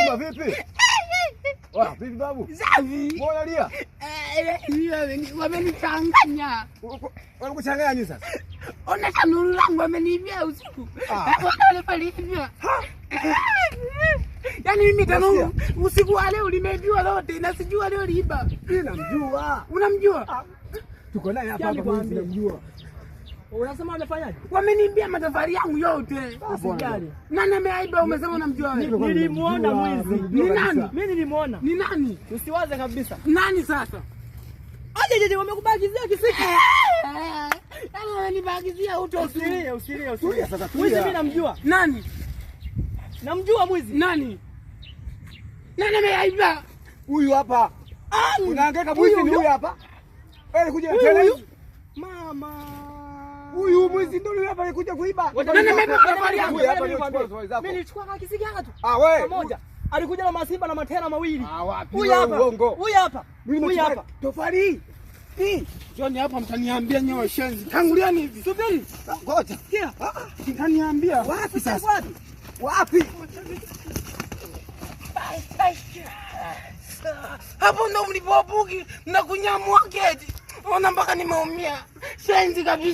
Babu vipi? Vipi babu? Safi. Mbona lia? Wamenichanganya. Wanakuchanganya nini sasa? Ona tanuru langu wamenibia usiku. Wale pale hivyo. Yaani mimi tanuru usiku wa leo limeibiwa lote na sijua leo liiba. Mimi namjua. Unamjua? Tuko naye hapa mimi namjua. Unasema wamefanyaje? Wameniibia matofali yangu yote. Usijali. Nani ameiba umesema unamjua wewe? Nilimuona mwizi. Ni nani? Mimi nilimuona. Ni nani? Usiwaze kabisa. Nani sasa? Aje wamekubagizia kisiki. Yaani wananibagizia Usilie. Sasa Mwizi mimi namjua. Nani? Namjua mwizi. Nani ameiba? Huyu hapa. Unahangaika mwizi ni huyu hapa. Wewe kuja na tena hivi. Mama. Huyu mwizi ndio yule hapa alikuja kuiba. Nani ameiba matofali yangu? Mimi nilichukua kisiki hapa tu. Wewe. Pamoja. Alikuja na masimba na matera mawili. Wapi? Huyu hapa. Huyu hapa. Tofali hii. Joni hapa mtaniambia nyewe shenzi. Tanguliani hivi. Subiri. Ngoja. Sikia. Mtaniambia. Wapi sasa? Wapi? Hapo ndo mlipobuki na kunyamua geti. Ona mpaka nimeumia. Shenzi kabisa.